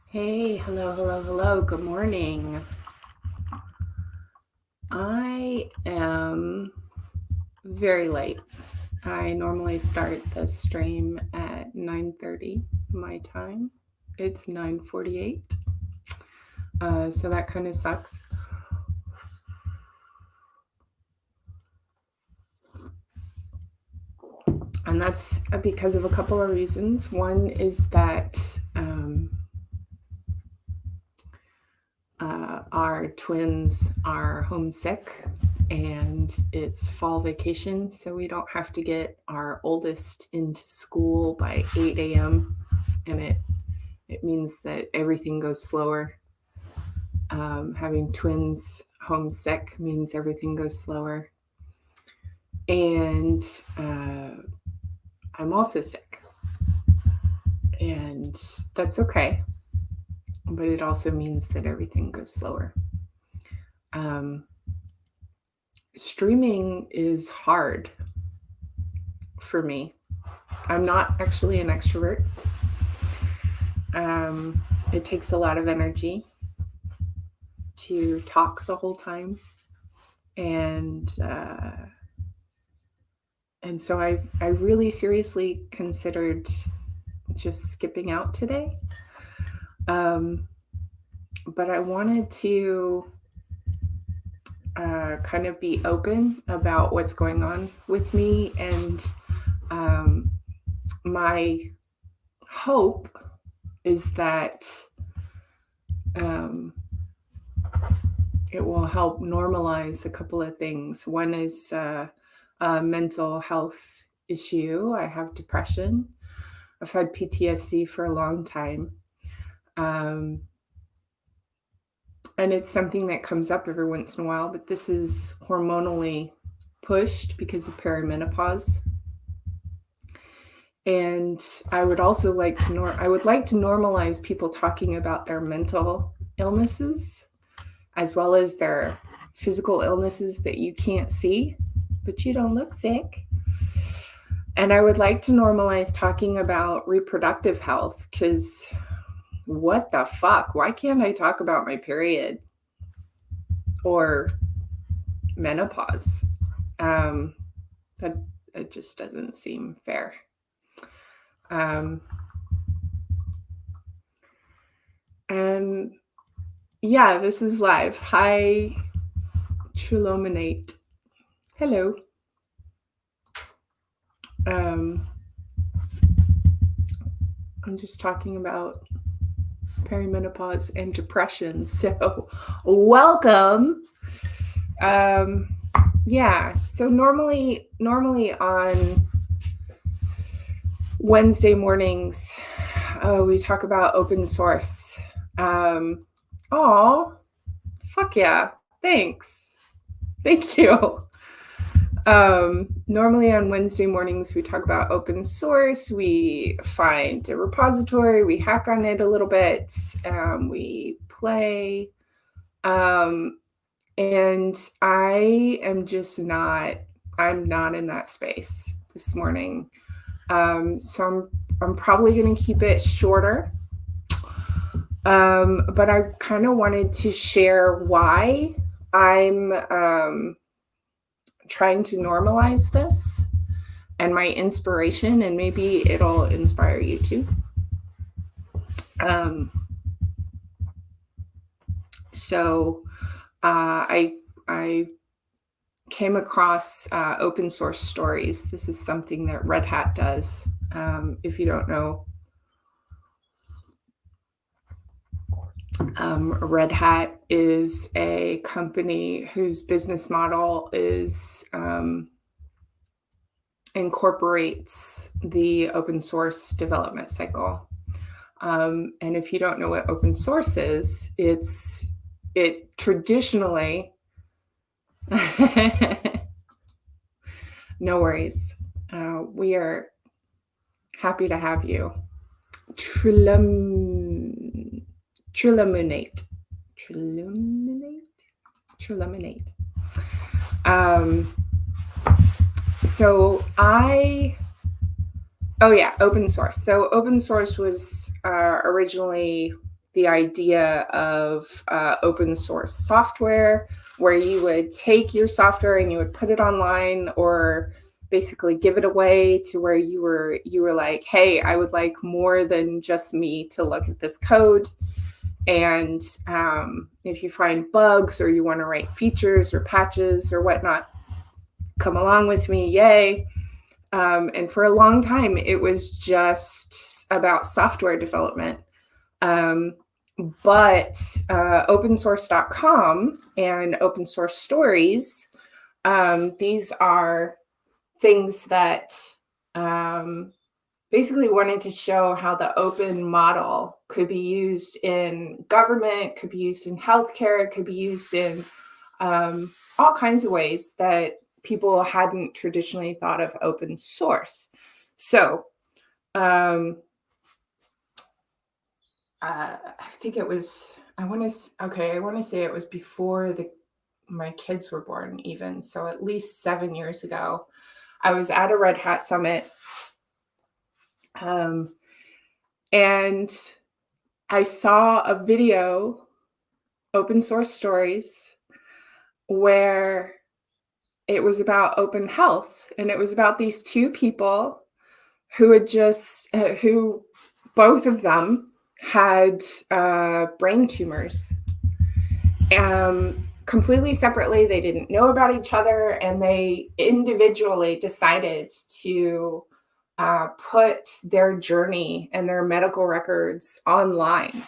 Hey, hello, good morning. I am very late. I normally start the stream at 9:30 my time. It's 9:48. So that kind of sucks. And that's because of a couple of reasons. One is that our twins are homesick and it's fall vacation, so we don't have to get our oldest into school by 8 a.m. and it means that everything goes slower. Having twins homesick means everything goes slower. And I'm also sick. And that's okay. But it also means that everything goes slower. Streaming is hard for me. I'm not actually an extrovert. It takes a lot of energy to talk the whole time. And so I really seriously considered just skipping out today. But I wanted to kind of be open about what's going on with me. And my hope is that it will help normalize a couple of things. One is a mental health issue. I have depression. I've had PTSD for a long time. And it's something that comes up every once in a while, but this is hormonally pushed because of perimenopause. And I would also like to normalize people talking about their mental illnesses as well as their physical illnesses that you can't see, but you don't look sick. And I would like to normalize talking about reproductive health, because what the fuck? Why can't I talk about my period or menopause? That it just doesn't seem fair. Yeah, this is live. Hi, Trulominate. Hello. I'm just talking about perimenopause and depression. So welcome. Yeah, so normally on Wednesday mornings, we talk about open source. Fuck yeah. Thanks. Thank you. Normally on Wednesday mornings, we talk about open source. We find a repository, we hack on it a little bit, we play. And I am just I'm not in that space this morning. So I'm probably going to keep it shorter. But I kind of wanted to share why I'm trying to normalize this and my inspiration, and maybe it'll inspire you too. So I came across open source stories. This is something that Red Hat does. If you don't know, Red Hat is a company whose business model is incorporates the open source development cycle. And if you don't know what open source is, it traditionally, no worries. We are happy to have you. Trulominate. Open source. So open source was originally the idea of open source software, where you would take your software and you would put it online, or basically give it away to where you were like, hey, I would like more than just me to look at this code. And if you find bugs or you want to write features or patches or whatnot, come along with me, yay. And for a long time, it was just about software development. But opensource.com and open source stories, these are things that basically wanted to show how the open model could be used in government, could be used in healthcare, could be used in all kinds of ways that people hadn't traditionally thought of open source. So I think it was, I want to say it was before my kids were born even. So at least 7 years ago, I was at a Red Hat Summit. And I saw a video, Open Source Stories, where it was about open health. And it was about these two people who had who both of them had brain tumors. Completely separately, they didn't know about each other, and they individually decided to put their journey and their medical records online.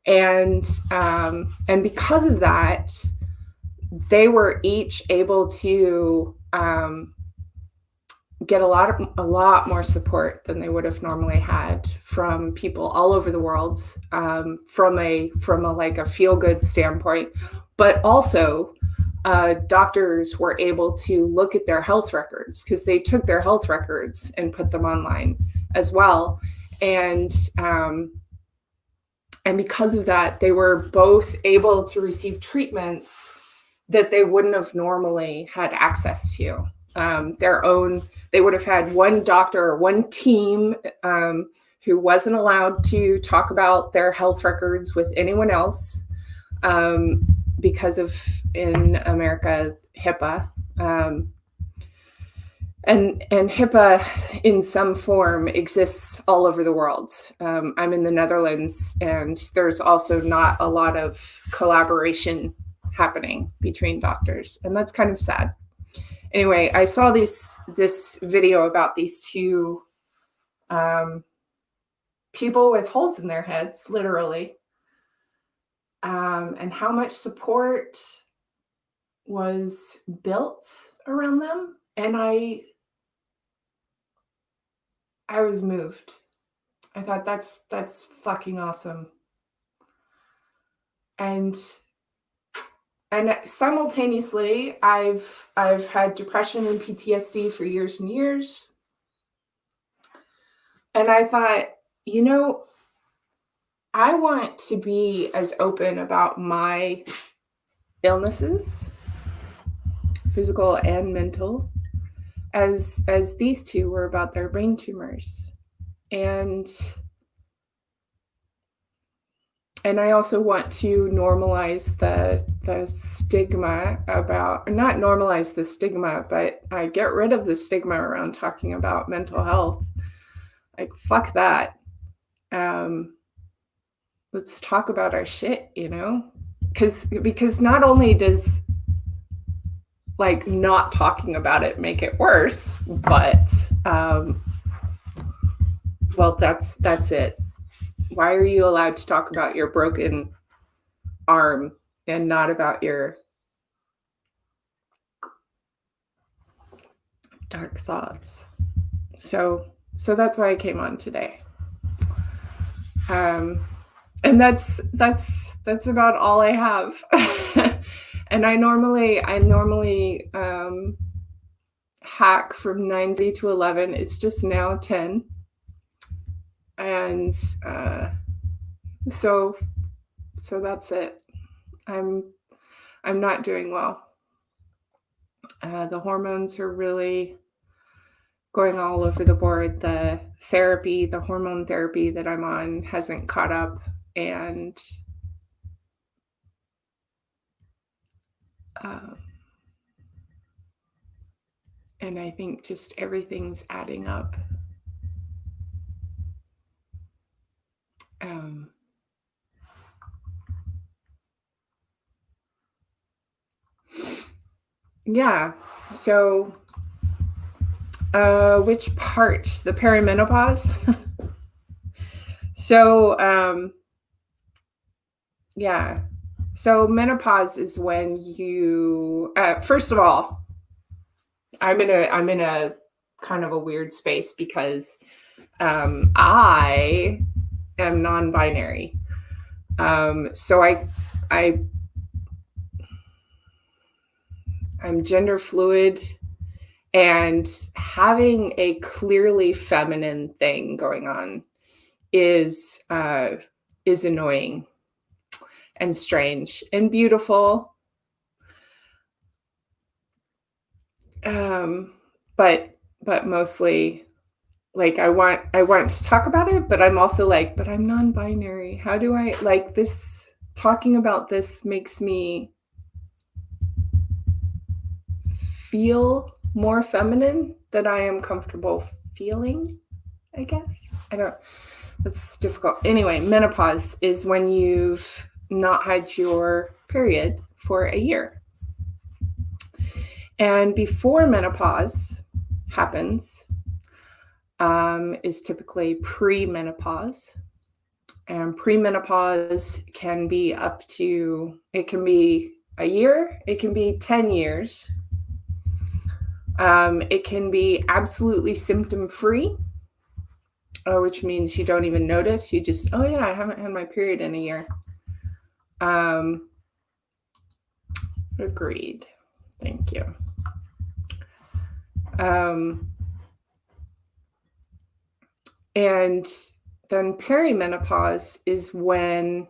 And because of that, they were each able to get a lot more support than they would have normally had from people all over the world, from a like a feel-good standpoint, but also doctors were able to look at their health records, because they took their health records and put them online as well. And because of that, they were both able to receive treatments that they wouldn't have normally had access to. They would have had one doctor or one team who wasn't allowed to talk about their health records with anyone else, because of, in America, HIPAA. And HIPAA in some form exists all over the world. I'm in the Netherlands, and there's also not a lot of collaboration happening between doctors, and that's kind of sad. Anyway, I saw this video about these two people with holes in their heads, literally, and how much support was built around them. And I was moved. I thought that's fucking awesome. And simultaneously, I've had depression and PTSD for years and years. And I thought, I want to be as open about my illnesses, physical and mental, as these two were about their brain tumors. And I also want to normalize the stigma about, not normalize the stigma, but I get rid of the stigma around talking about mental health. Like, fuck that. Let's talk about our shit, because not only does not talking about it make it worse, but well, that's it. Why are you allowed to talk about your broken arm and not about your dark thoughts? So that's why I came on today. And that's about all I have. And I normally hack from 9:30 to 11. It's just now 10. And so that's it. I'm not doing well. The hormones are really going all over the board. The hormone therapy that I'm on hasn't caught up, and I think just everything's adding up. Yeah. So, which part? The perimenopause? So, yeah. So menopause is when you, first of all, I'm in a kind of a weird space because I am non-binary. So I'm gender fluid, and having a clearly feminine thing going on is annoying and strange and beautiful. But mostly, I want to talk about it, but I'm also but I'm non-binary. How do I this? Talking about this makes me feel more feminine than I am comfortable feeling, I guess. That's difficult. Anyway, menopause is when you've not had your period for a year. And before menopause happens is typically premenopause. And premenopause can be it can be a year, it can be 10 years. It can be absolutely symptom-free, which means you don't even notice. You just, oh yeah, I haven't had my period in a year. Agreed. Thank you. And then perimenopause is when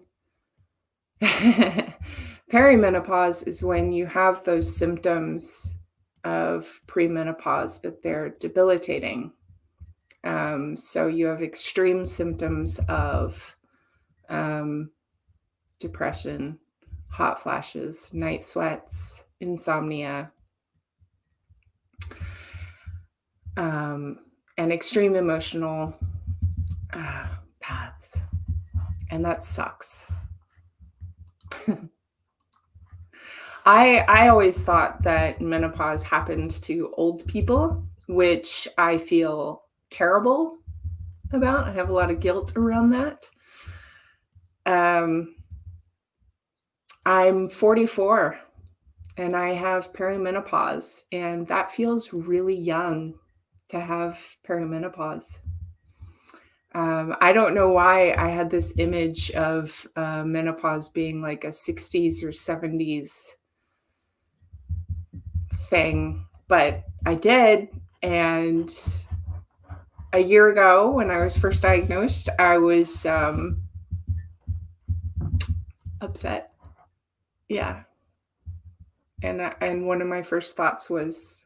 you have those symptoms of premenopause, but they're debilitating. So you have extreme symptoms of depression, hot flashes, night sweats, insomnia, and extreme emotional paths. And that sucks. I always thought that menopause happened to old people, which I feel terrible about. I have a lot of guilt around that. I'm 44 and I have perimenopause, and that feels really young to have perimenopause. I don't know why I had this image of menopause being like a 60s or 70s thing, but I did. And a year ago, when I was first diagnosed, I was upset. Yeah. And one of my first thoughts was,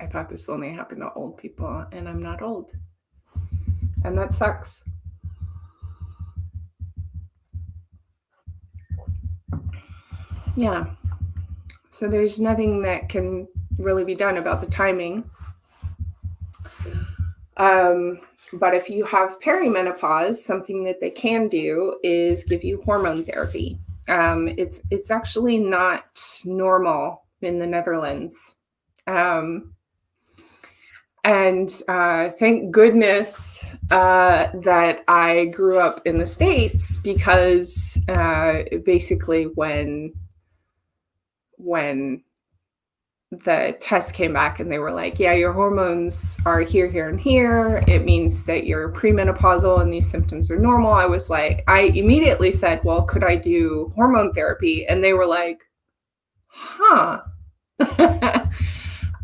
I thought this only happened to old people, and I'm not old. And that sucks. Yeah. So there's nothing that can really be done about the timing. But if you have perimenopause, something that they can do is give you hormone therapy. It's actually not normal in the Netherlands. And thank goodness that I grew up in the States, because basically when the test came back and they were like, yeah, your hormones are here, here, and here, it means that you're premenopausal and these symptoms are normal. I was like, I immediately said, well, could I do hormone therapy? And they were like, huh.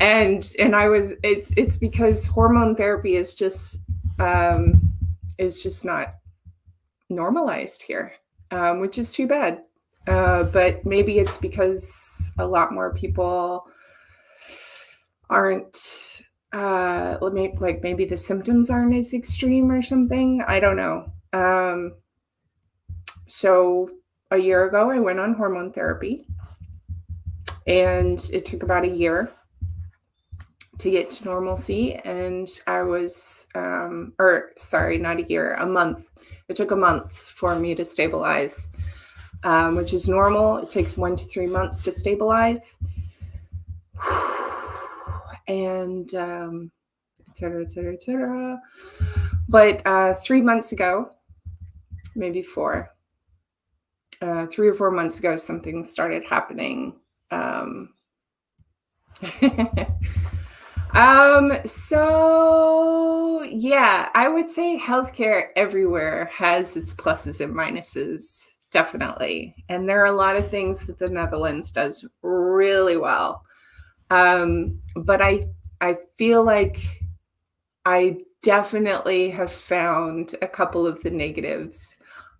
and I was, it's because hormone therapy is just not normalized here, which is too bad. But maybe it's because a lot more people aren't maybe the symptoms aren't as extreme or something. I don't know. So a year ago, I went on hormone therapy, and it took about a year to get to normalcy. And I was, not a year, a month. It took a month for me to stabilize, which is normal. It takes 1 to 3 months to stabilize. And et cetera, et cetera, et cetera. But 3 months ago, maybe 4, 3 or 4 months ago, something started happening. So yeah, I would say healthcare everywhere has its pluses and minuses, definitely. And there are a lot of things that the Netherlands does really well. But I feel like I definitely have found a couple of the negatives.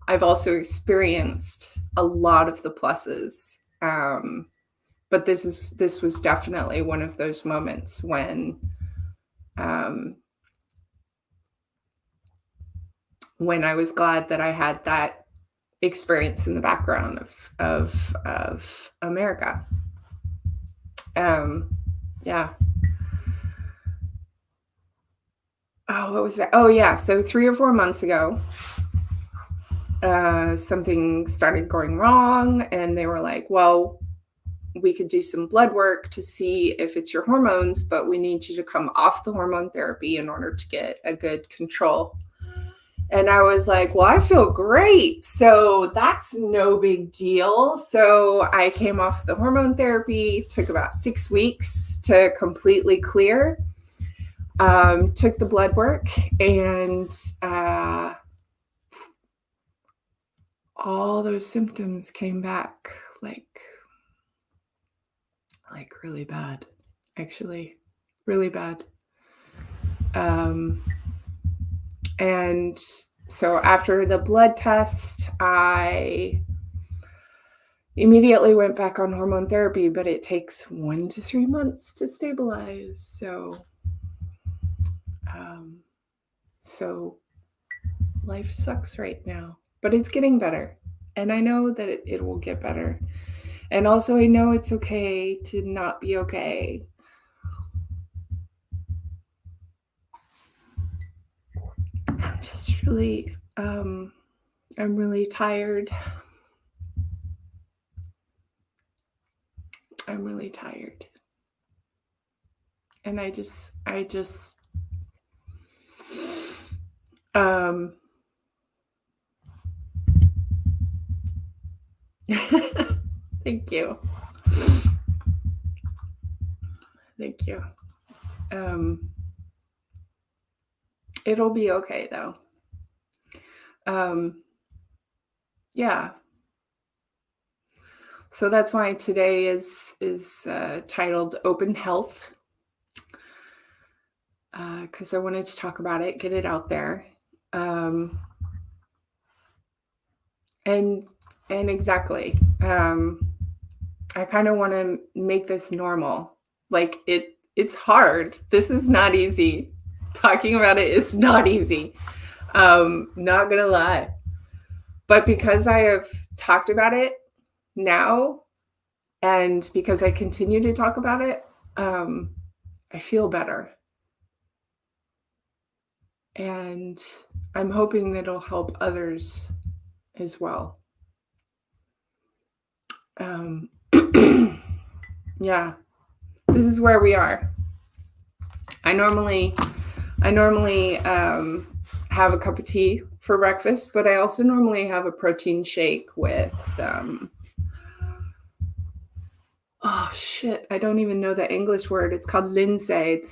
I've also experienced a lot of the pluses. But this was definitely one of those moments when I was glad that I had that experience in the background of America. Yeah. Oh, what was that? Oh, yeah. So 3 or 4 months ago, something started going wrong, and they were like, well, we could do some blood work to see if it's your hormones, but we need you to come off the hormone therapy in order to get a good control. And I was like, well, I feel great, so that's no big deal. So I came off the hormone therapy, took about 6 weeks to completely clear. Took the blood work, and all those symptoms came back like like really bad, actually, really bad. And so after the blood test, I immediately went back on hormone therapy, but it takes 1 to 3 months to stabilize. So life sucks right now, but it's getting better. And I know that it will get better. And also, I know it's okay to not be okay. I'm just really, I'm really tired. I'm really tired. And um, thank you. Thank you. It'll be okay though. Yeah. So that's why today is titled Open Health, because I wanted to talk about it, get it out there, and exactly. I kind of want to make this normal. Like it's hard. This is not easy. Talking about it is not easy. Not gonna lie. But because I have talked about it now, and because I continue to talk about it, I feel better. And I'm hoping that it'll help others as well. Yeah, this is where we are. I normally have a cup of tea for breakfast, but I also normally have a protein shake with oh shit, I don't even know the English word. It's called linseed.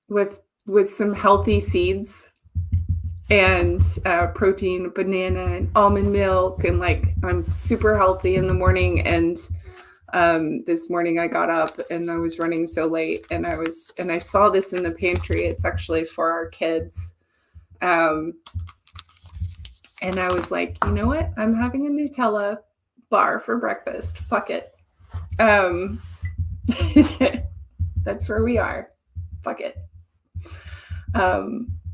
With some healthy seeds and protein, banana and almond milk, and like I'm super healthy in the morning. And this morning I got up and I was running so late, and I saw this in the pantry. It's actually for our kids. And I was like, you know what? I'm having a Nutella bar for breakfast. Fuck it. That's where we are. Fuck it.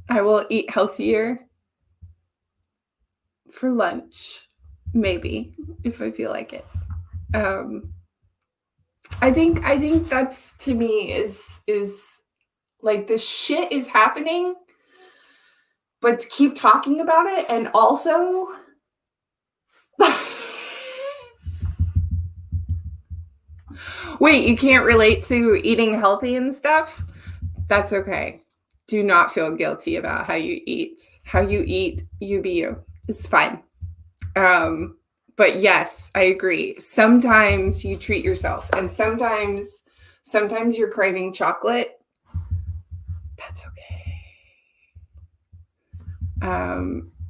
I will eat healthier for lunch, maybe, if I feel like it. I think that's, to me, is like this shit is happening, but to keep talking about it, and also wait, you can't relate to eating healthy and stuff? That's okay. Do not feel guilty about how you eat. How you eat, you be you. It's fine. But yes, I agree. Sometimes you treat yourself, and sometimes you're craving chocolate. That's okay.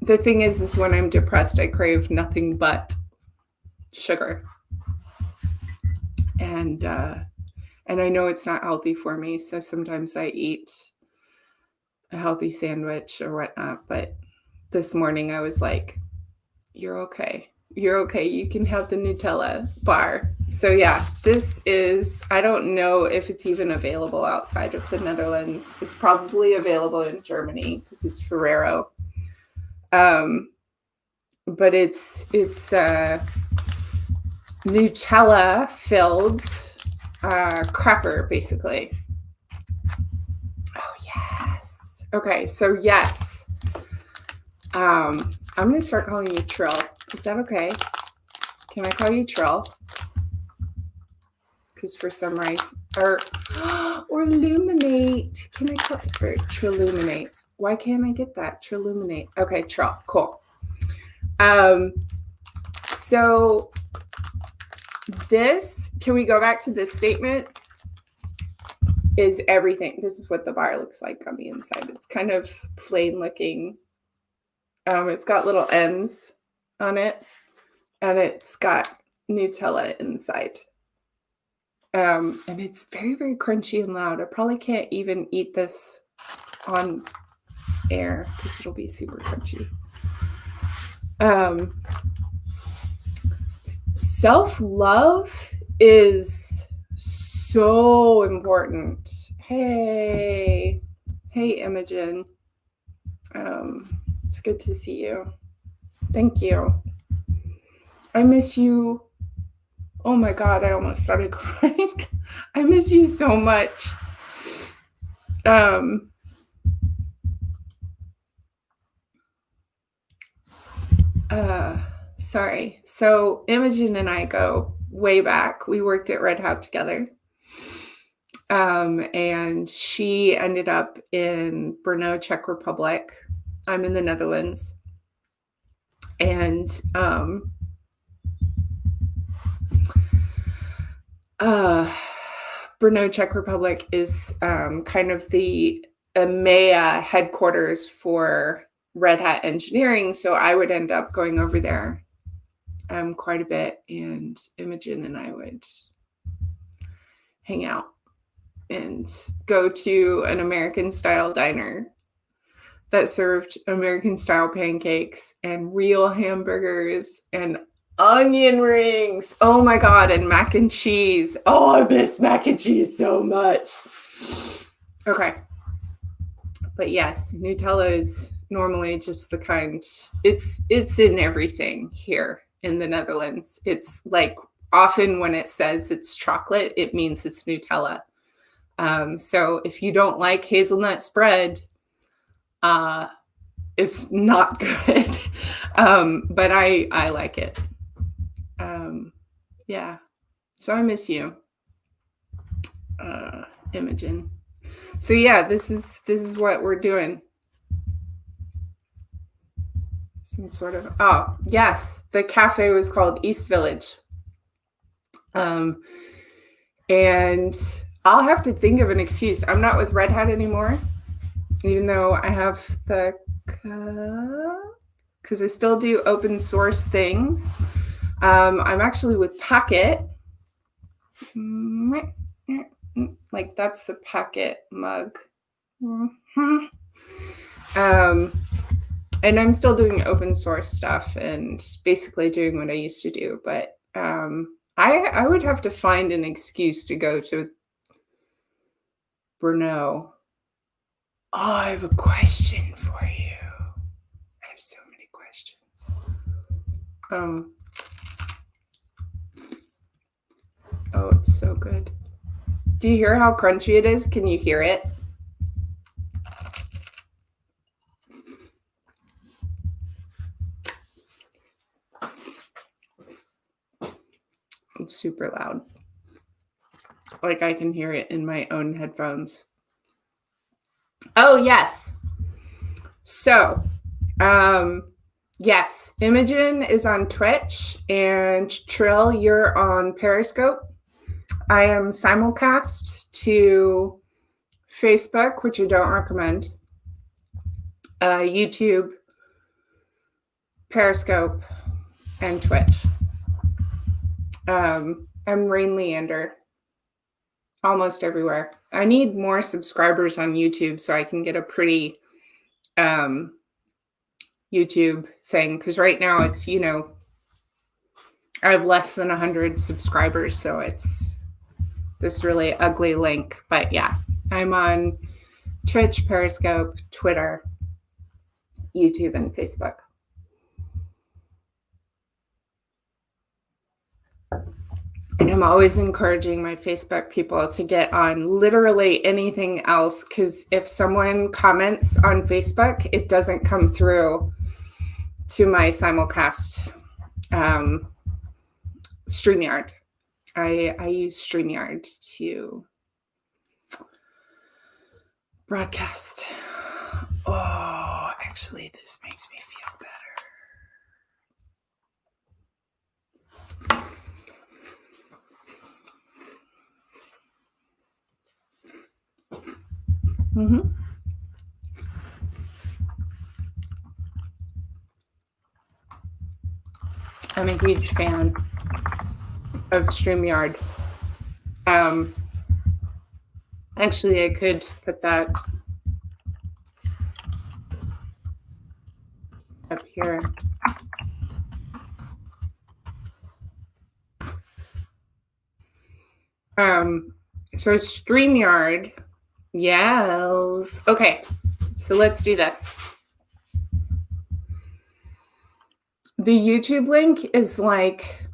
The thing is when I'm depressed, I crave nothing but sugar. And I know it's not healthy for me, so sometimes I eat a healthy sandwich or whatnot. But this morning I was like, you're okay. You're okay. You can have the Nutella bar. So yeah, this is, I don't know if it's even available outside of the Netherlands. It's probably available in Germany because it's Ferrero. But it's Nutella filled cracker, basically. Oh yes. Okay, so yes. I'm gonna start calling you Trill. Is that okay? Can I call you Trill? Because for some reason, or Illuminate. Can I call it Trilluminate? Why can't I get that? Trilluminate. Okay, Trill. Cool. So this, can we go back to this statement? Is everything. This is what the bar looks like on the inside. It's kind of plain looking. It's got little ends on it, and it's got Nutella inside. And it's very, very crunchy and loud. I probably can't even eat this on air because it'll be super crunchy. Self-love is so important. Hey, Imogen. It's good to see you. Thank you. I miss you. Oh my God, I almost started crying. I miss you so much. Sorry. So Imogen and I go way back. We worked at Red Hat together. And she ended up in Brno, Czech Republic. I'm in the Netherlands. And Brno, Czech Republic is kind of the EMEA headquarters for Red Hat engineering. So I would end up going over there quite a bit, and Imogen and I would hang out and go to an American style diner that served American style pancakes and real hamburgers and onion rings. Oh my God. And mac and cheese. Oh, I miss mac and cheese so much. Okay. But yes, Nutella is normally just the kind, it's in everything here in the Netherlands. It's like often when it says it's chocolate, it means it's Nutella. So if you don't like hazelnut spread, it's not good. But I like it. Yeah. So I miss you, Imogen. So yeah, this is what we're doing. Some sort of, oh yes, the cafe was called East Village. And I'll have to think of an excuse. I'm not with Red Hat anymore, even though I have the, because I still do open source things. I'm actually with Packet. Like that's the Packet mug. And I'm still doing open source stuff and basically doing what I used to do. But I would have to find an excuse to go to Brno. Oh, I have a question for you. I have so many questions. Oh, it's so good. Do you hear how crunchy it is? Can you hear it? It's super loud. Like I can hear it in my own headphones. Oh, yes. So, yes, Imogen is on Twitch and Trill, you're on Periscope. I am simulcast to Facebook, which I don't recommend, YouTube, Periscope, and Twitch. I'm Rain Leander, almost everywhere. I need more subscribers on YouTube so I can get a pretty YouTube thing, because right now it's, I have less than 100 subscribers, so it's this really ugly link. But yeah, I'm on Twitch, Periscope, Twitter, YouTube, and Facebook. And I'm always encouraging my Facebook people to get on literally anything else, because if someone comments on Facebook, it doesn't come through to my simulcast StreamYard. I use StreamYard to broadcast. Oh, actually, this makes me feel better. I'm a huge fan. of StreamYard. Actually, I could put that up here. So StreamYard. Yes. Okay. So let's do this. The YouTube link is like,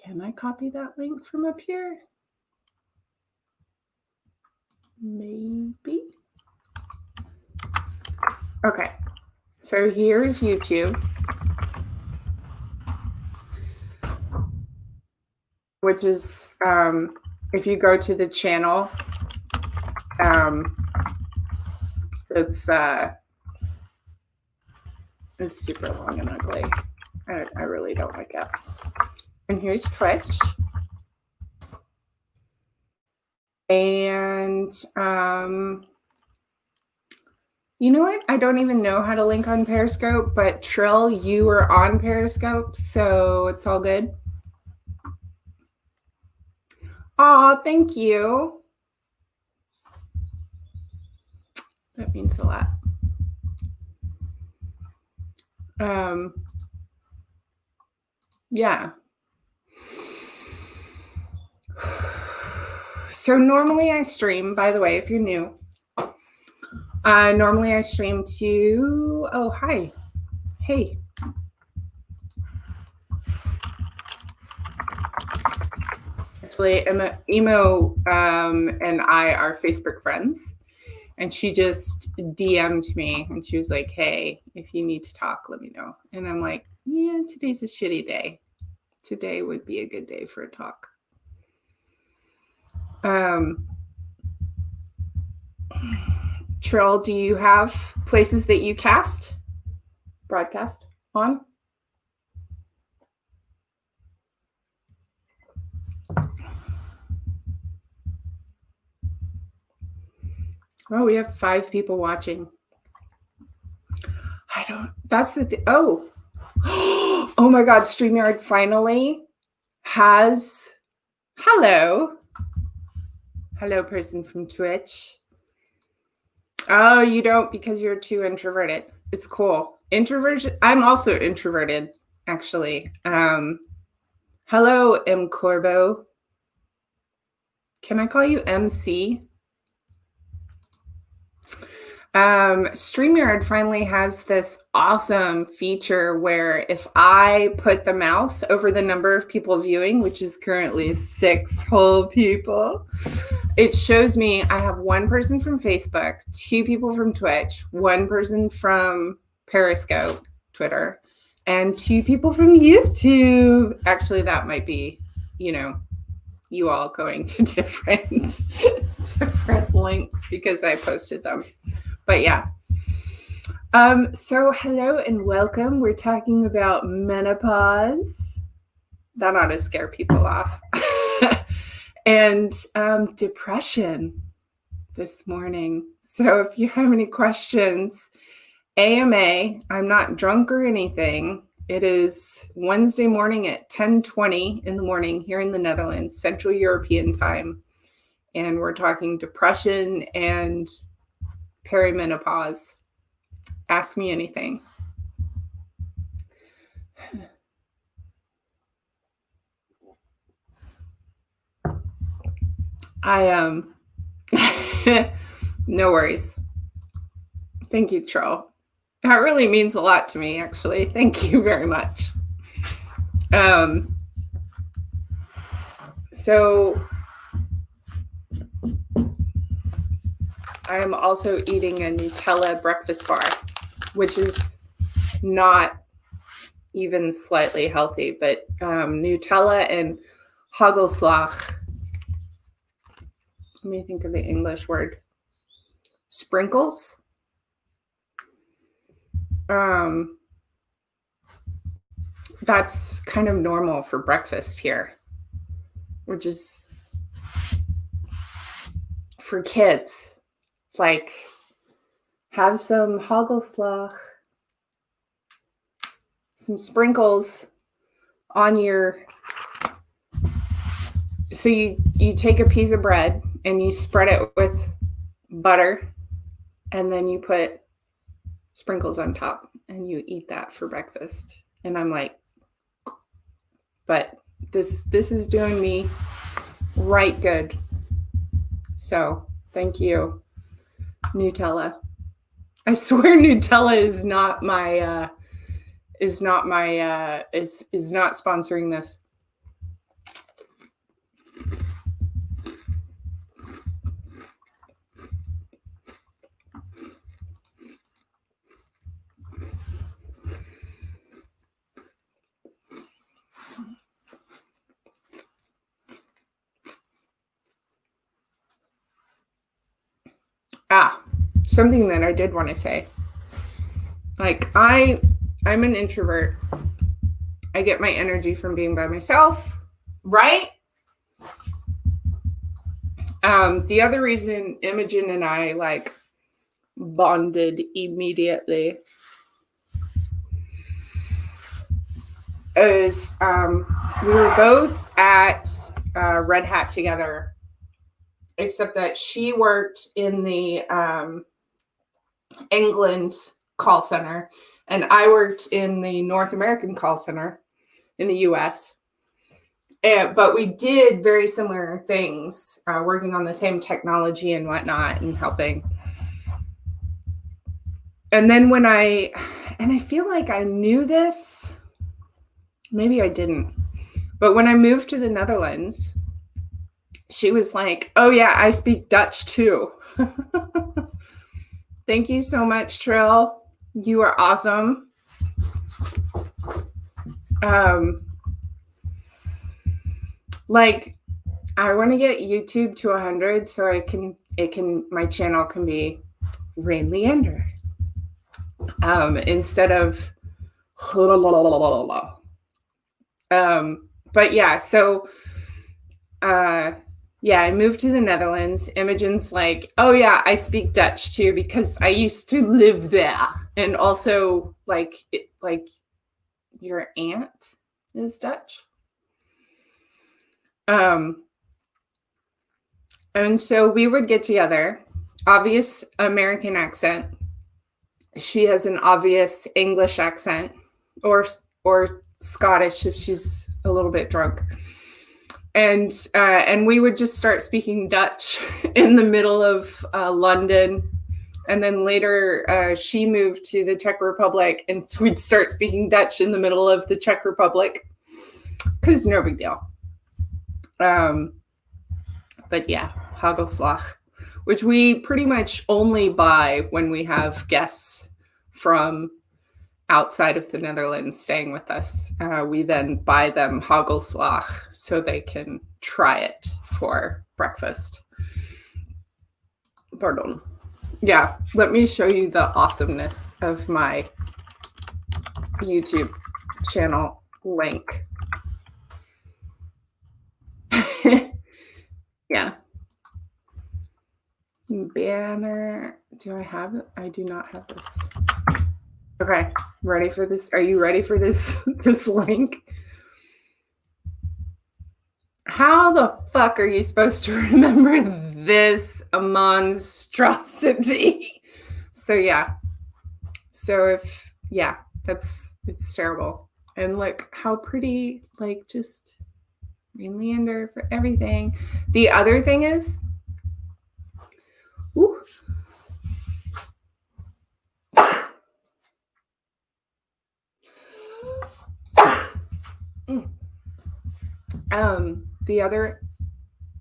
can I copy that link from up here? Maybe. Okay. So here's YouTube, which is, if you go to the channel, it's super long and ugly. I really don't like it. And here's Twitch. And you know what? I don't even know how to link on Periscope, but Trill, you were on Periscope, so it's all good. Aw, thank you. That means a lot. Yeah. So normally I stream, by the way, if you're new. Normally I stream to, oh, hi. Hey. Actually, Emo and I are Facebook friends. And she just DM'd me and she was like, hey, if you need to talk, let me know. And I'm like, yeah, today's a shitty day. Today would be a good day for a talk. Trill, do you have places that you broadcast on? Oh, we have 5 people watching. That's the oh. Oh my God, StreamYard finally has, hello person from Twitch. Oh, you don't because you're too introverted. It's cool. Introversion. I'm also introverted, actually. Hello, M. Corbo. Can I call you MC? StreamYard finally has this awesome feature where if I put the mouse over the number of people viewing, which is currently 6 whole people, it shows me I have 1 person from Facebook, 2 people from Twitch, 1 person from Periscope, Twitter, and 2 people from YouTube. Actually, that might be, you all going to different links because I posted them. But yeah. So hello and welcome. We're talking about menopause. That ought to scare people off. And depression this morning. So if you have any questions, AMA, I'm not drunk or anything. It is Wednesday morning at 10:20 in the morning here in the Netherlands, Central European time. And we're talking depression and perimenopause. Ask me anything. No worries. Thank you, Charles. That really means a lot to me, actually. Thank you very much. So I am also eating a Nutella breakfast bar, which is not even slightly healthy, but Nutella and hagelslag. Let me think of the English word. Sprinkles. That's kind of normal for breakfast here, which is for kids. Like, have some hagelslag, some sprinkles on your so you take a piece of bread and you spread it with butter, and then you put sprinkles on top and you eat that for breakfast. And I'm like, but this is doing me right good. So thank you, Nutella. I swear Nutella is not sponsoring this. Something that I did want to say. Like I'm an introvert. I get my energy from being by myself, right? The other reason Imogen and I like bonded immediately is we were both at Red Hat together, except that she worked in the England call center and I worked in the North American call center in the US. But we did very similar things, working on the same technology and whatnot and helping. And then I feel like I knew this, maybe I didn't, but when I moved to the Netherlands, she was like, oh yeah, I speak Dutch too. Thank you so much, Trill. You are awesome. Like I want to get YouTube to 100 so my channel can be Rain Leander. Instead of but yeah, so I moved to the Netherlands. Imogen's like, oh yeah, I speak Dutch too because I used to live there. And also like your aunt is Dutch. And so we would get together, obvious American accent. She has an obvious English accent or Scottish if she's a little bit drunk. And we would just start speaking Dutch in the middle of London. And then later she moved to the Czech Republic and we'd start speaking Dutch in the middle of the Czech Republic because no big deal. But yeah, hagelslag, which we pretty much only buy when we have guests from outside of the Netherlands staying with us. We then buy them hagelslag so they can try it for breakfast. Pardon. Yeah, let me show you the awesomeness of my YouTube channel link. Yeah. Banner. Do I have it? I do not have this. Okay, ready for this? Are you ready for this link? How the fuck are you supposed to remember this monstrosity? So yeah. So it's terrible. And look how pretty, like just Rain Leander for everything. The other thing is,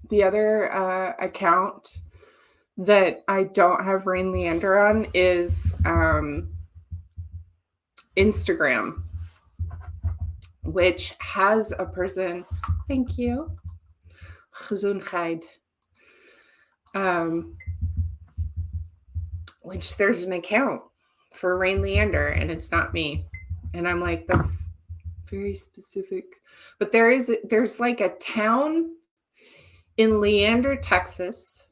the other account that I don't have Rain Leander on is Instagram, which has a person. Thank you. Gezondheid. Which there's an account for Rain Leander and it's not me. And I'm like, that's very specific. But there's like a town in Leander, Texas,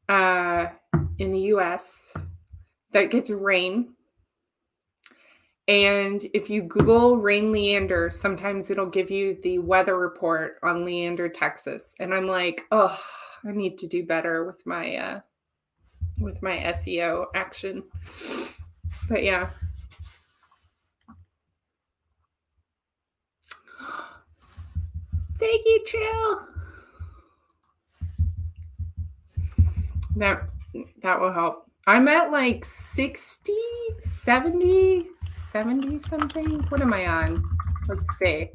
in the US that gets rain. And if you Google Rain Leander, sometimes it'll give you the weather report on Leander, Texas. And I'm like, oh, I need to do better with my SEO action. But yeah. Thank you, Trill. That will help. I'm at like 60, 70 something. What am I on? Let's see.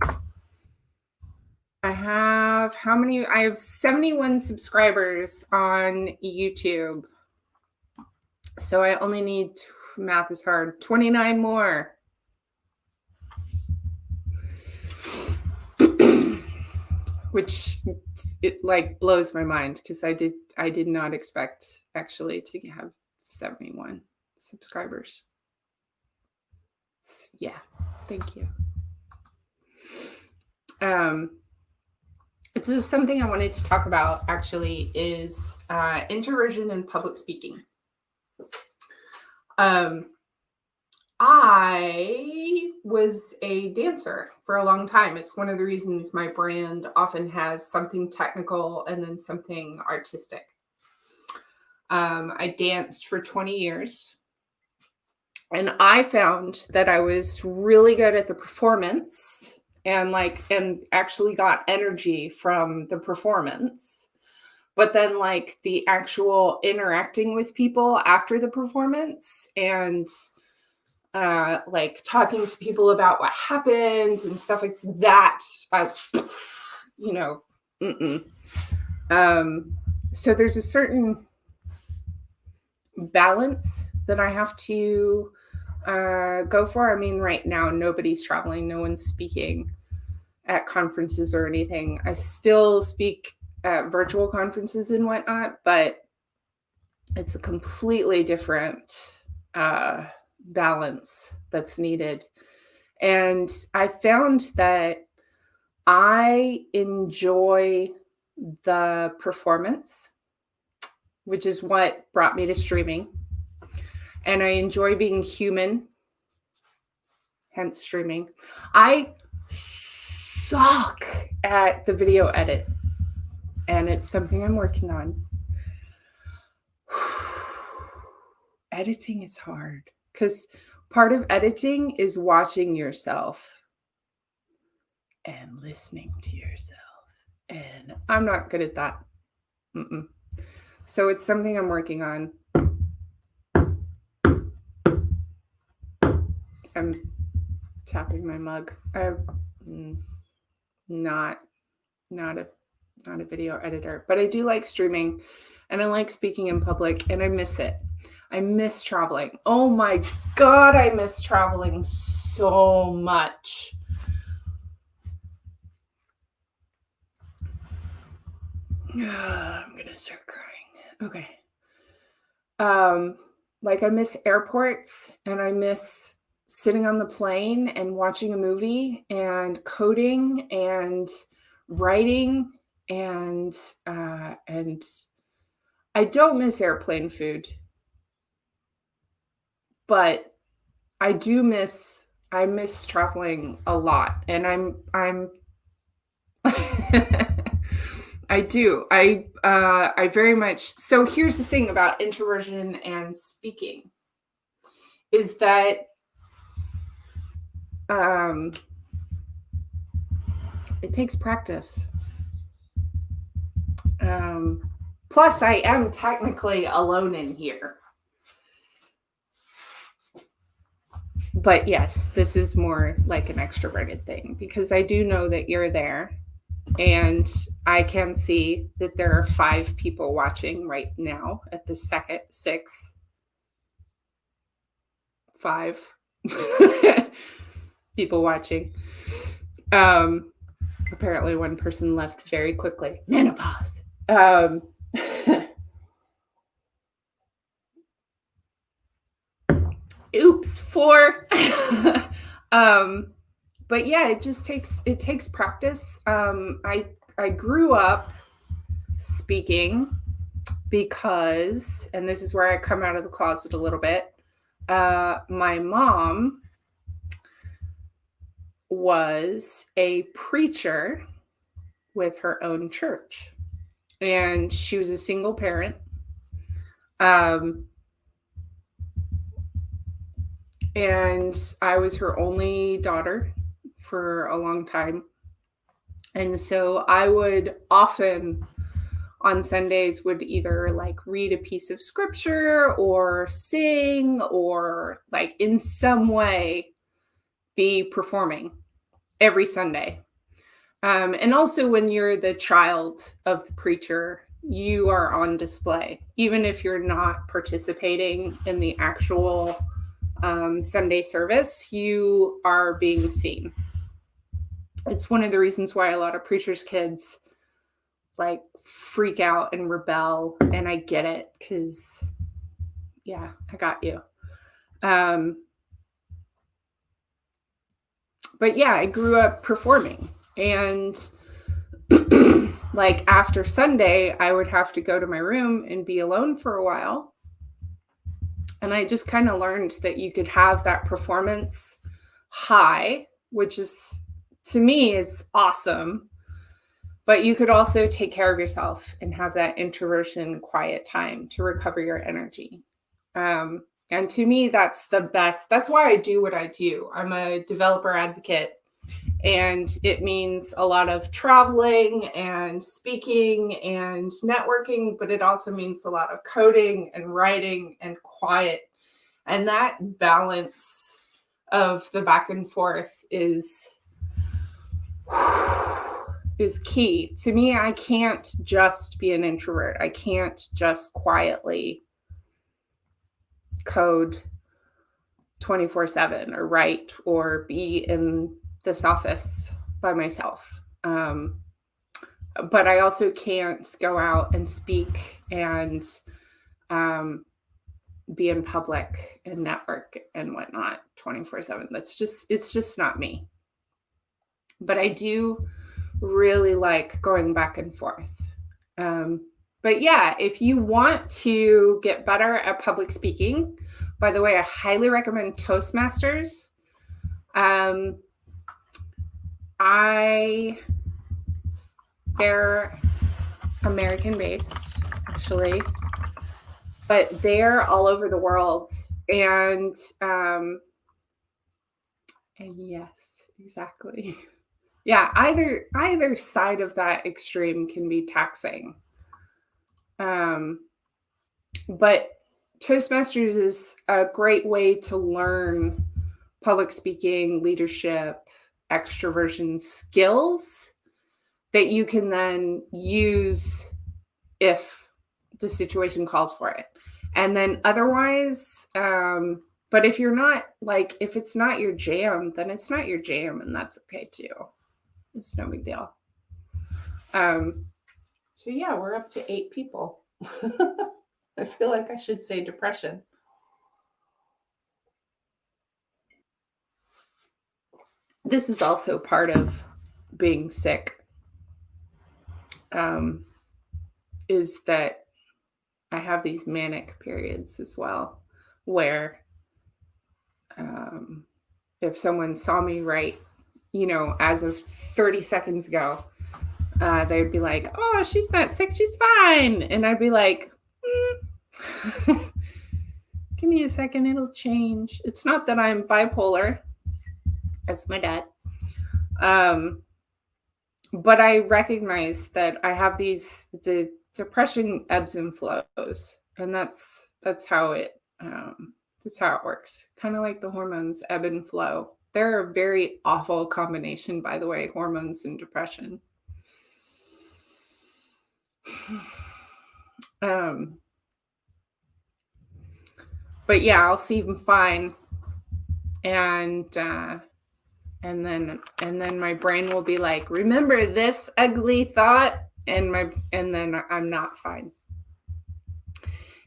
I have 71 subscribers on YouTube. So I only need, math is hard, 29 more. Which it like blows my mind because I did not expect actually to have 71 subscribers. Yeah, thank you. So something I wanted to talk about actually is introversion and public speaking. I was a dancer for a long time. It's one of the reasons my brand often has something technical and then something artistic. I danced for 20 years. And I found that I was really good at the performance and actually got energy from the performance. But then like the actual interacting with people after the performance and like talking to people about what happened and stuff like that, so there's a certain balance that I have to go for. I mean, right now, nobody's traveling. No one's speaking at conferences or anything. I still speak at virtual conferences and whatnot, but it's a completely different balance that's needed. And I found that I enjoy the performance, which is what brought me to streaming. And I enjoy being human, hence streaming. I suck at the video edit, and it's something I'm working on. Editing is hard because part of editing is watching yourself and listening to yourself. And I'm not good at that. So it's something I'm working on. I'm tapping my mug. I'm not a video editor, but I do like streaming and I like speaking in public and I miss it. I miss traveling. Oh my God, I miss traveling so much. I'm going to start crying. Okay. Like I miss airports and I miss sitting on the plane and watching a movie and coding and writing and I don't miss airplane food, but I miss traveling a lot. And I'm I do. I very much. So here's the thing about introversion and speaking is that it takes practice. Plus, I am technically alone in here. But yes, this is more like an extroverted thing because I do know that you're there. And I can see that there are 5 people watching right now at the second 6. 5 people watching. Apparently one person left very quickly. Menopause. Oops, 4. But yeah, it takes practice. I grew up speaking because, and this is where I come out of the closet a little bit. My mom was a preacher with her own church, and she was a single parent. Um, and I was her only daughter for a long time. And so I would often on Sundays would either like read a piece of scripture or sing or like in some way be performing every Sunday. And also when you're the child of the preacher, you are on display, even if you're not participating in the actual Sunday service, you are being seen. It's one of the reasons why a lot of preachers' kids like freak out and rebel, and I get it because, yeah, I got you. But yeah, I grew up performing, and like after Sunday, I would have to go to my room and be alone for a while. And I just kind of learned that you could have that performance high, which is to me is awesome. But you could also take care of yourself and have that introversion quiet time to recover your energy. And to me, that's the best. That's why I do what I do. I'm a developer advocate, and it means a lot of traveling and speaking and networking, but it also means a lot of coding and writing and quiet. And that balance of the back and forth is key. To me, I can't just be an introvert. I can't just quietly code 24/7 or write or be in this office by myself. But I also can't go out and speak and be in public and network and whatnot 24/7. It's just not me. But I do really like going back and forth. But yeah, if you want to get better at public speaking, by the way, I highly recommend Toastmasters. They're American based, actually, but they're all over the world. And yes, exactly. Yeah, either side of that extreme can be taxing. But Toastmasters is a great way to learn public speaking, leadership, extroversion skills that you can then use if the situation calls for it. And then otherwise, but if you're not like, if it's not your jam, then it's not your jam, and that's okay too. It's no big deal. So yeah, we're up to 8 people. I feel like I should say depression. This is also part of being sick, is that I have these manic periods as well, where if someone saw me right, as of 30 seconds ago, they'd be like, "Oh, she's not sick, she's fine." And I'd be like, give me a second, it'll change. It's not that I'm bipolar. That's my dad. But I recognize that I have these depression ebbs and flows, and that's how it works. Kind of like the hormones ebb and flow. They're a very awful combination, by the way, hormones and depression. But yeah, I'll seem fine, and then my brain will be like, "Remember this ugly thought," and then I'm not fine.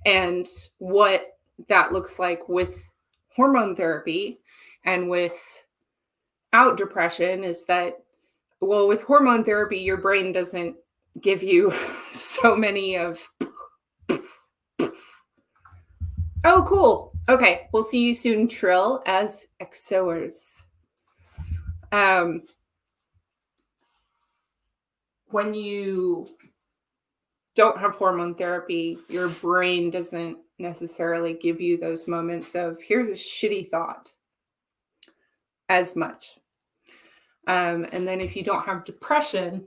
And what that looks like with hormone therapy and without depression is that, well, with hormone therapy, your brain doesn't give you so many of, oh, cool. Okay, we'll see you soon, Trill, as XOers. When you don't have hormone therapy, your brain doesn't necessarily give you those moments of here's a shitty thought as much. And then if you don't have depression,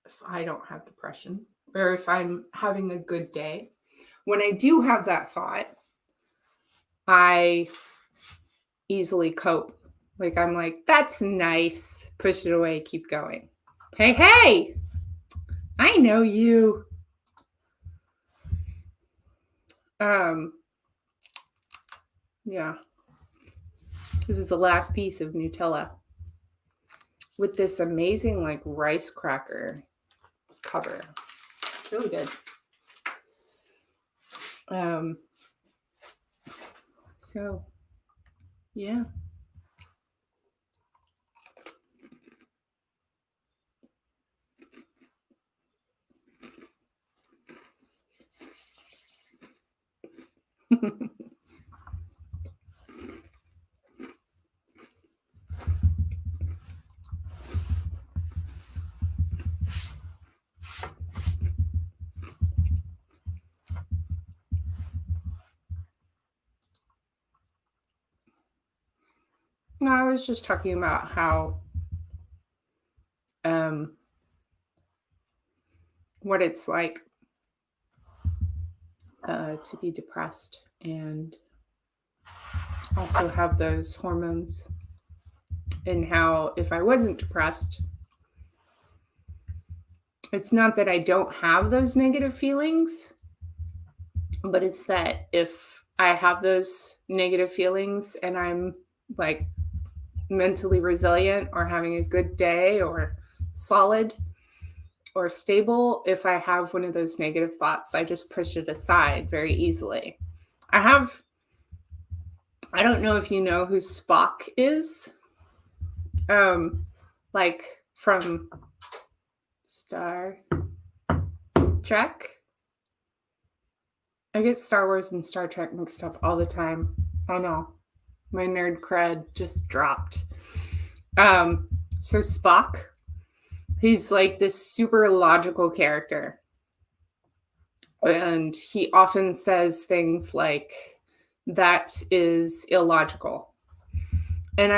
if I don't have depression, or if I'm having a good day, when I do have that thought, I easily cope. Like, I'm like, that's nice. Push it away, keep going. Hey, I know you. Yeah. This is the last piece of Nutella with this amazing like rice cracker cover. It's really good. So yeah. No, I was just talking about how what it's like to be depressed and also have those hormones, and how if I wasn't depressed, it's not that I don't have those negative feelings, but it's that if I have those negative feelings and I'm like mentally resilient or having a good day or solid or stable, if I have one of those negative thoughts, I just push it aside very easily. I don't know if you know who Spock is. Like from Star Trek. I get Star Wars and Star Trek mixed up all the time. I know. My nerd cred just dropped. So Spock, he's like this super logical character. And he often says things like, that is illogical. And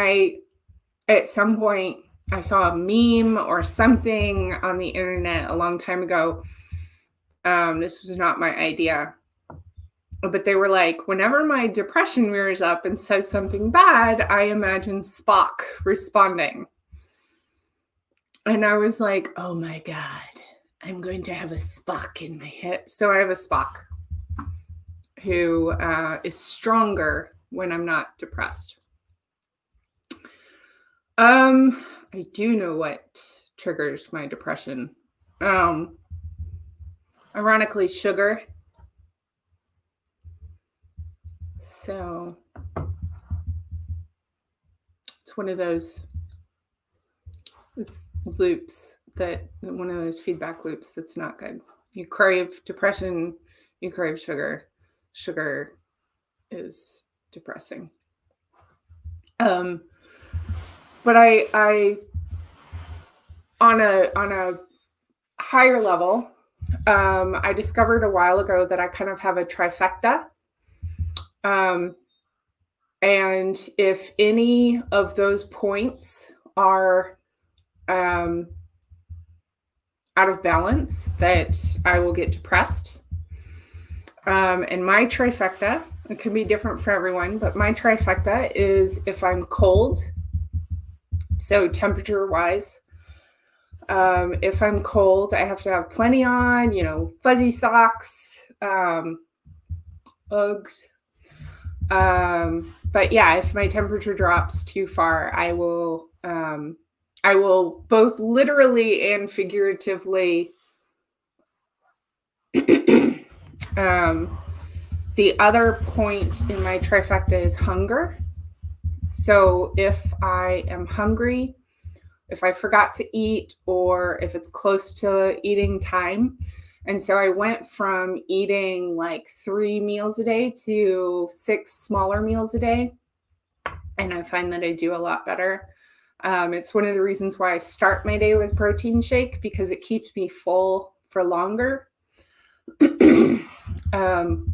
at some point, I saw a meme or something on the internet a long time ago. This was not my idea. But they were like, whenever my depression rears up and says something bad, I imagine Spock responding. And I was like, oh my God, I'm going to have a Spock in my head. So I have a Spock who is stronger when I'm not depressed. I do know what triggers my depression. Ironically, sugar. So it's one of those loops one of those feedback loops that's not good. You crave depression, you crave sugar. Sugar is depressing. But I on a higher level, I discovered a while ago that I kind of have a trifecta. And if any of those points are out of balance, that I will get depressed. And my trifecta, it can be different for everyone, but my trifecta is if I'm cold, so temperature wise, if I'm cold, I have to have plenty on, fuzzy socks, Uggs. But yeah, if my temperature drops too far, I will both literally and figuratively. The other point in my trifecta is hunger. So if I am hungry, if I forgot to eat, or if it's close to eating time. And so I went from eating like 3 meals a day to 6 smaller meals a day. and I find that I do a lot better. It's one of the reasons why I start my day with protein shake, because it keeps me full for longer. um,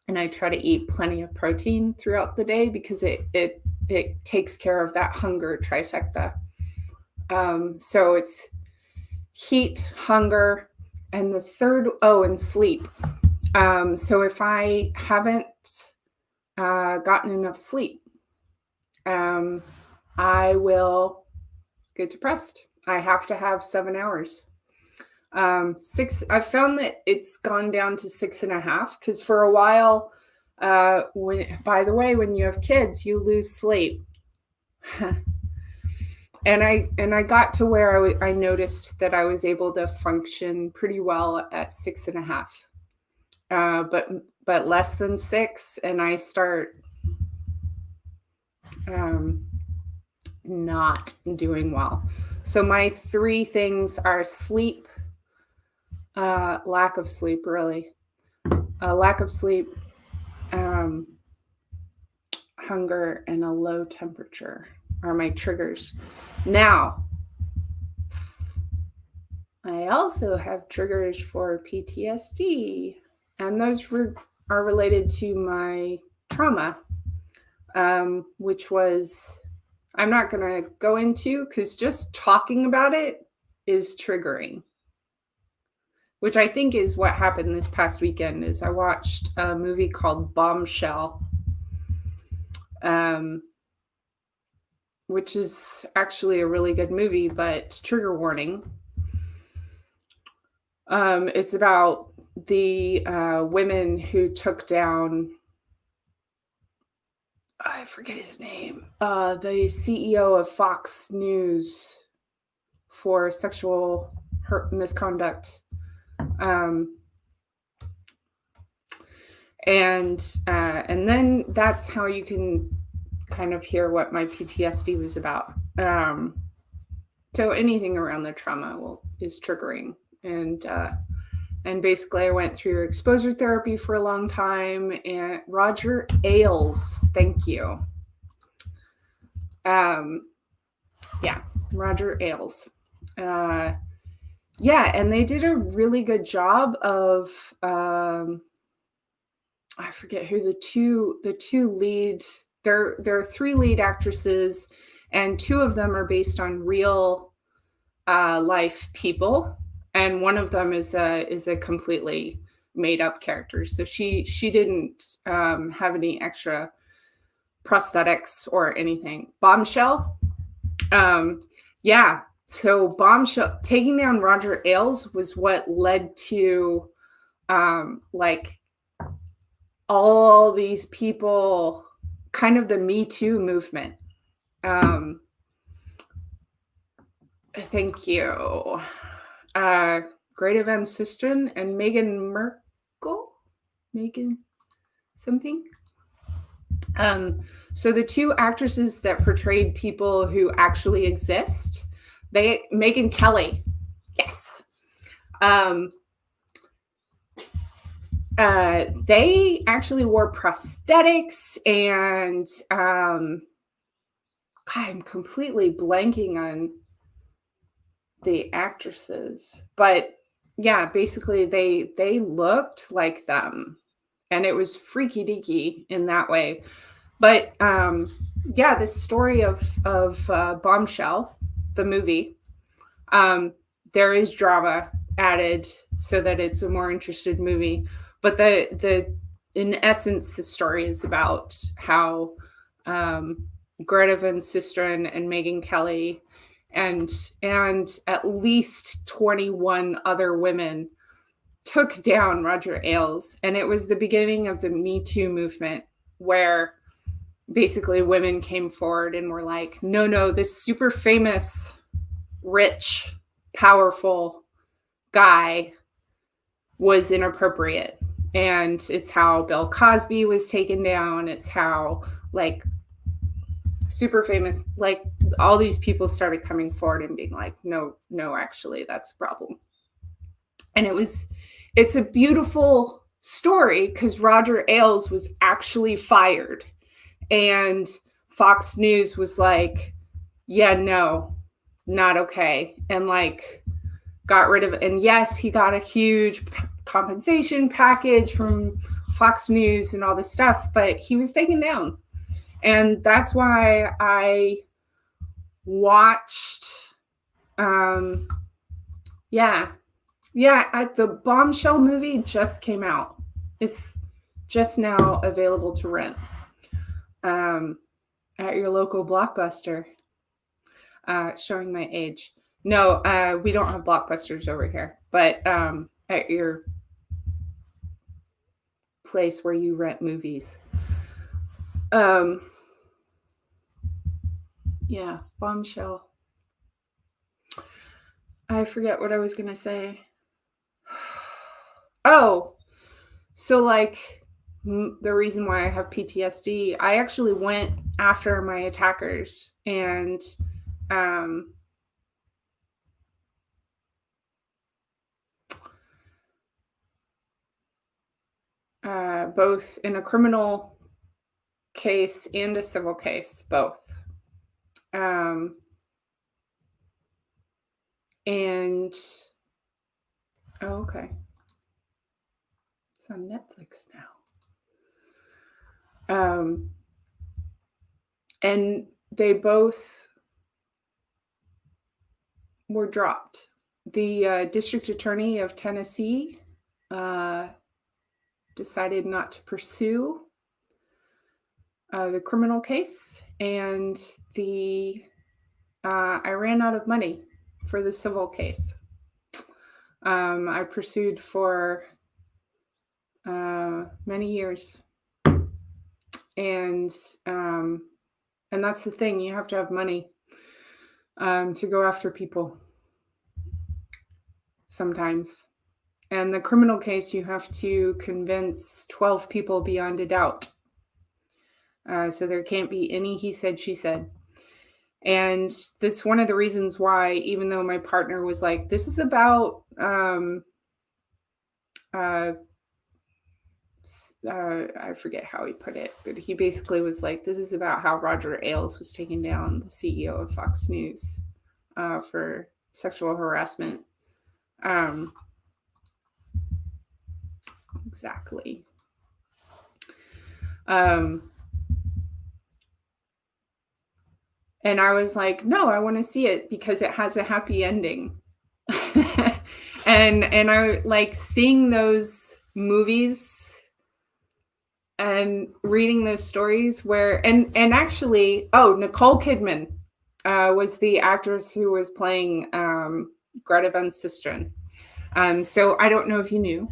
and I try to eat plenty of protein throughout the day because it takes care of that hunger trifecta. So it's heat, hunger, and the third, oh, and sleep. So if I haven't gotten enough sleep, I will get depressed. I have to have 7 hours. Six. I've found that it's gone down to 6.5 because for a while, by the way, when you have kids, you lose sleep. And I got to where I noticed that I was able to function pretty well at 6.5, but less than 6, and I start not doing well. So my 3 things are sleep, lack of sleep, really, lack of sleep, hunger, and a low temperature are my triggers. Now, I also have triggers for PTSD, and those are related to my trauma, which was, I'm not going to go into because just talking about it is triggering, which I think is what happened this past weekend. Is I watched a movie called Bombshell, which is actually a really good movie, but trigger warning. It's about the women who took down, I forget his name, the CEO of Fox News for sexual misconduct. And then that's how you can kind of hear what my PTSD was about. So anything around the trauma is triggering. And basically I went through exposure therapy for a long time, and Roger Ailes, thank you. Yeah, Roger Ailes. Yeah, and they did a really good job of, I forget who the two lead, there are 3 lead actresses, and 2 of them are based on real life people, and one of them is a completely made up character. So she didn't have any extra prosthetics or anything. Bombshell. Yeah. So Bombshell, taking down Roger Ailes was what led to like all these people, kind of the Me Too movement. Thank you. Greta Van Susteren and Meghan Markle. Meghan something. So the 2 actresses that portrayed people who actually exist, Megyn Kelly, yes. They actually wore prosthetics, and God, I'm completely blanking on the actresses, but yeah, basically they looked like them, and it was freaky deaky in that way. But yeah, this story of Bombshell, the movie, there is drama added so that it's a more interesting movie. But the in essence, the story is about how Greta Van Susteren and Megyn Kelly and at least 21 other women took down Roger Ailes, and it was the beginning of the Me Too movement, where basically women came forward and were like, no, this super famous, rich, powerful guy was inappropriate. And it's how Bill Cosby was taken down. It's how, like, super famous, like, all these people started coming forward and being like, no, actually, that's a problem. And it's a beautiful story because Roger Ailes was actually fired. And Fox News was like, yeah, no, not okay. And like got rid of it. And yes, he got a huge compensation package from Fox News and all this stuff, but he was taken down. And that's why I watched, yeah, the Bombshell movie just came out. It's just now available to rent at your local Blockbuster. Showing my age. No, we don't have Blockbusters over here, but at your place where you rent movies. Yeah, Bombshell. I forget what I was going to say. Oh, so like the reason why I have PTSD, I actually went after my attackers and both in a criminal case and a civil case, both. And oh, okay. It's on Netflix now. And they both were dropped. The district attorney of Tennessee decided not to pursue the criminal case, and I ran out of money for the civil case. I pursued for many years, and that's the thing. You have to have money to go after people sometimes. And the criminal case, you have to convince 12 people beyond a doubt. So there can't be any he said, she said. And that's one of the reasons why, even though my partner was like, this is about I forget how he put it, but he basically was like, this is about how Roger Ailes was taking down the CEO of Fox News for sexual harassment. Exactly. And I was like, no, I want to see it because it has a happy ending. and I like seeing those movies and reading those stories where and actually, Nicole Kidman was the actress who was playing Greta Van Susteren. So I don't know if you knew,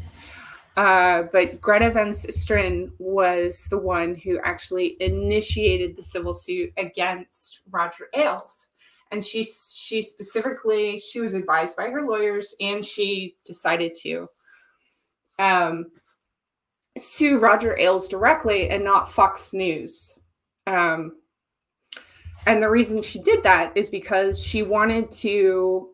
but Greta Van Susteren was the one who actually initiated the civil suit against Roger Ailes. And she specifically, she was advised by her lawyers, and she decided to sue Roger Ailes directly and not Fox News. And the reason she did that is because she wanted to,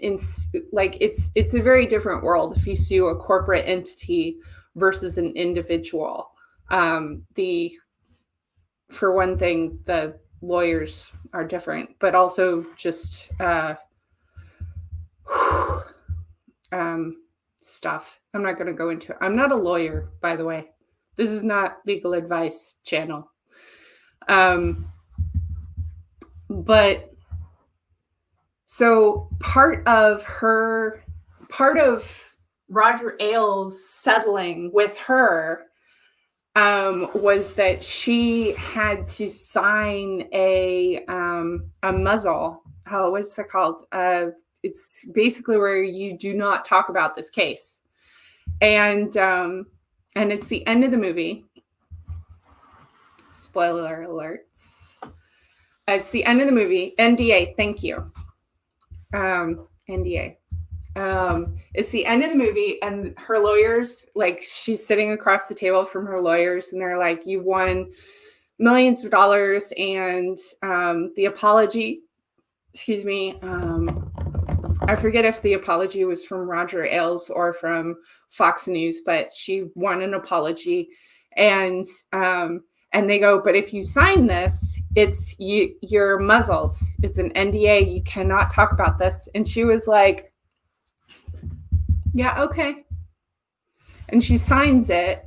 it's a very different world if you sue a corporate entity versus an individual. For one thing, the lawyers are different, but also just stuff. I'm not going to go into it. I'm not a lawyer, by the way. This is not legal advice channel. But so part of Roger Ailes settling with her was that she had to sign a muzzle. Oh, what's it called? It's basically where you do not talk about this case. And it's the end of the movie. Spoiler alerts. It's the end of the movie. NDA, thank you. NDA. It's the end of the movie, and her lawyers, like, she's sitting across the table from her lawyers, and they're like, you won millions of dollars, and the apology, I forget if the apology was from Roger Ailes or from Fox News, but she won an apology. And And they go, but if you sign this, you're muzzled. It's an NDA. You cannot talk about this. And she was like, yeah, okay. And she signs it.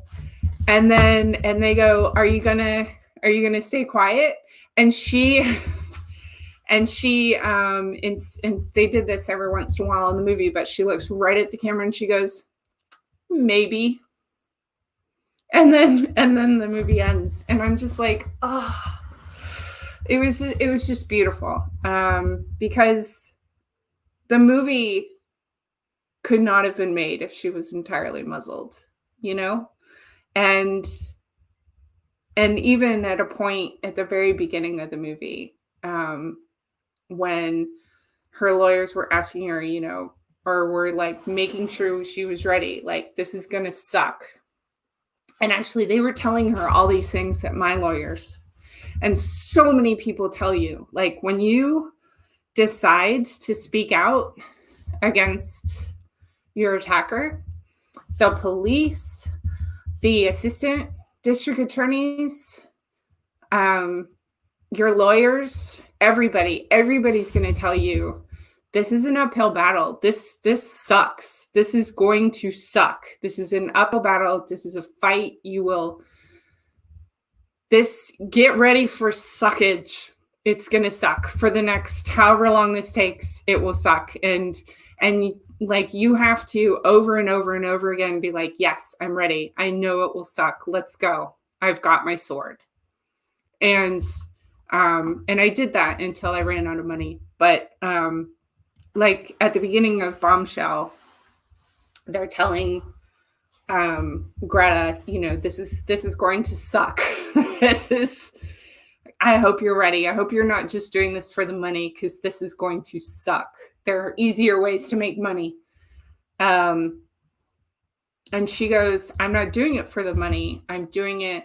And they go, are you gonna stay quiet? And they did this every once in a while in the movie, but she looks right at the camera and she goes, maybe. And then the movie ends, and I'm just like, oh, it was just beautiful, because the movie could not have been made if she was entirely muzzled, and even at a point at the very beginning of the movie, when her lawyers were asking her, or were like making sure she was ready, like, this is gonna suck. And actually, they were telling her all these things that my lawyers and so many people tell you. Like, when you decide to speak out against your attacker, the police, the assistant district attorneys, your lawyers, everybody's going to tell you, this is an uphill battle. This sucks. This is going to suck. This is an uphill battle. This is a fight. Get ready for suckage. It's going to suck for the next however long this takes. It will suck. And like, you have to over and over and over again be like, yes, I'm ready. I know it will suck. Let's go. I've got my sword. And I did that until I ran out of money. But, like at the beginning of Bombshell, they're telling Greta, this is going to suck. I hope you're ready. I hope you're not just doing this for the money, because this is going to suck. There are easier ways to make money. And she goes, I'm not doing it for the money. I'm doing it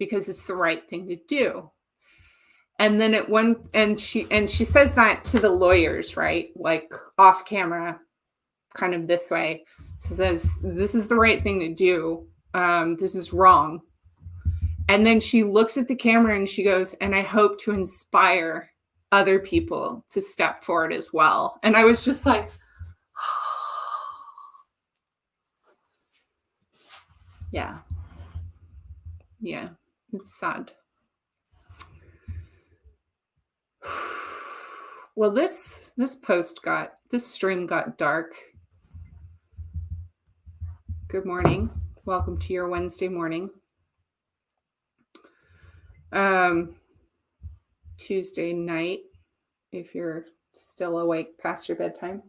because it's the right thing to do. And then she says that to the lawyers, right? Like off camera, kind of this way. She says, this is the right thing to do. This is wrong. And then she looks at the camera and she goes, and I hope to inspire other people to step forward as well. And I was just like, yeah, it's sad. Well, this stream got dark. Good morning. Welcome to your Wednesday morning. Tuesday night, if you're still awake past your bedtime.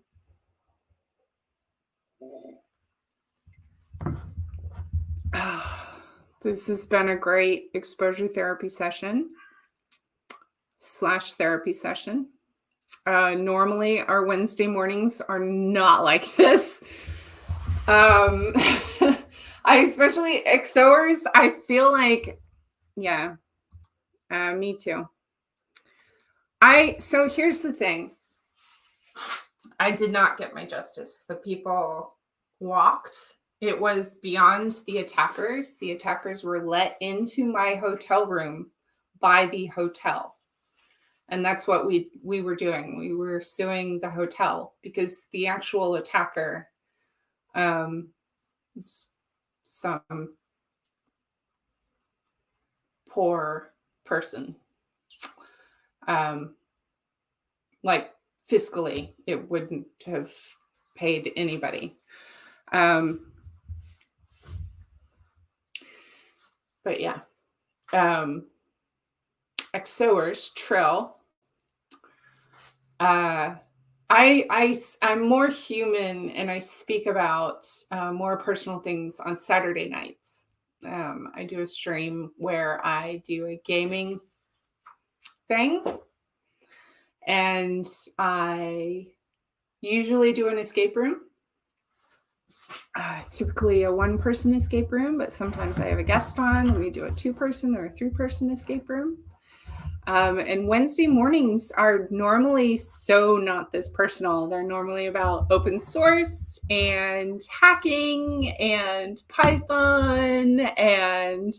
This has been a great exposure therapy session / therapy session. Normally our Wednesday mornings are not like this. I especially XOers, I feel like, yeah, me too. So here's the thing. I did not get my justice. The people walked. It was beyond the attackers. The attackers were let into my hotel room by the hotel. And that's what we were doing. We were suing the hotel because the actual attacker, some poor person, like fiscally, it wouldn't have paid anybody. But yeah, XOers, Trill. I'm more human, and I speak about more personal things on Saturday nights. I do a stream where I do a gaming thing, and I usually do an escape room. Typically a 1-person escape room, but sometimes I have a guest on and we do a 2-person or a 3-person escape room. And Wednesday mornings are normally so not this personal. They're normally about open source and hacking and Python and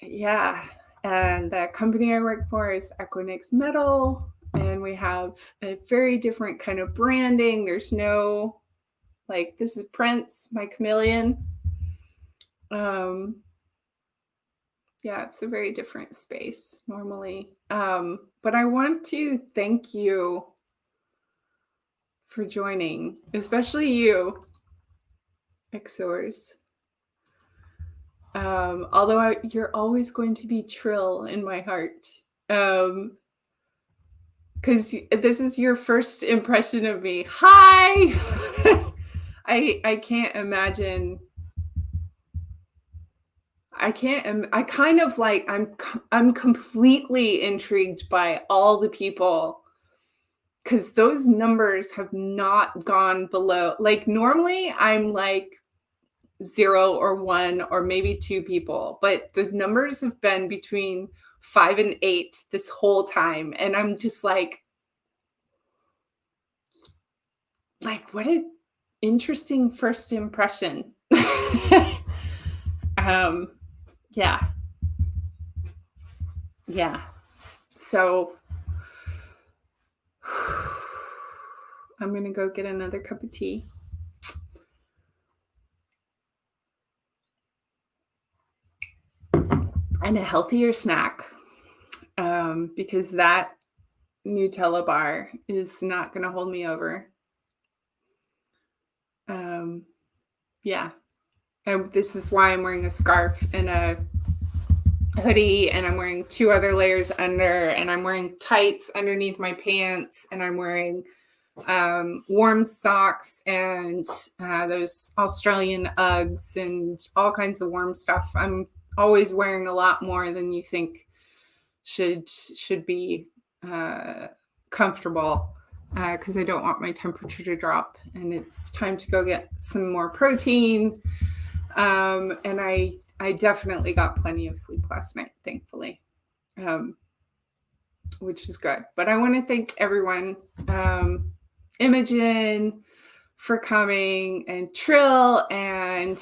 Yeah. And the company I work for is Equinix Metal, and we have a very different kind of branding. There's no like this is Prince, my chameleon. Um, yeah, it's a very different space normally. But I want to thank you for joining, especially you, Exors. You're always going to be Trill in my heart. Um, because this is your first impression of me. Hi. I can't imagine. I kind of like. I'm completely intrigued by all the people because those numbers have not gone below. Like normally, I'm like 0 or 1 or maybe 2 people, but the numbers have been between 5 and 8 this whole time, and I'm just like what an interesting first impression. um, yeah, yeah. So I'm gonna go get another cup of tea. And a healthier snack because that Nutella bar is not going to hold me over. Um, yeah. And this is why I'm wearing a scarf and a hoodie, and I'm wearing 2 other layers under, and I'm wearing tights underneath my pants, and I'm wearing warm socks and those Australian Uggs and all kinds of warm stuff. I'm always wearing a lot more than you think should be uh, comfortable because I don't want my temperature to drop. And it's time to go get some more protein. And I definitely got plenty of sleep last night, thankfully, um, which is good. But I want to thank everyone, Imogen, for coming, and Trill, and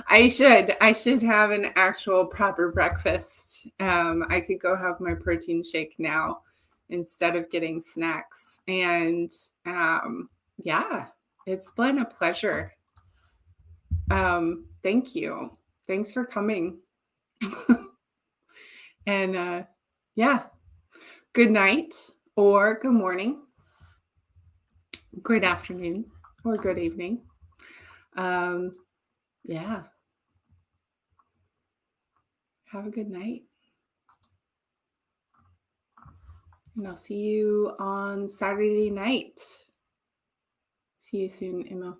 I should have an actual proper breakfast. I could go have my protein shake now instead of getting snacks. And yeah, it's been a pleasure. Thank you. Thanks for coming. And yeah, good night or good morning, good afternoon or good evening. Um, yeah, have a good night. And I'll see you on Saturday night. See you soon, Emma.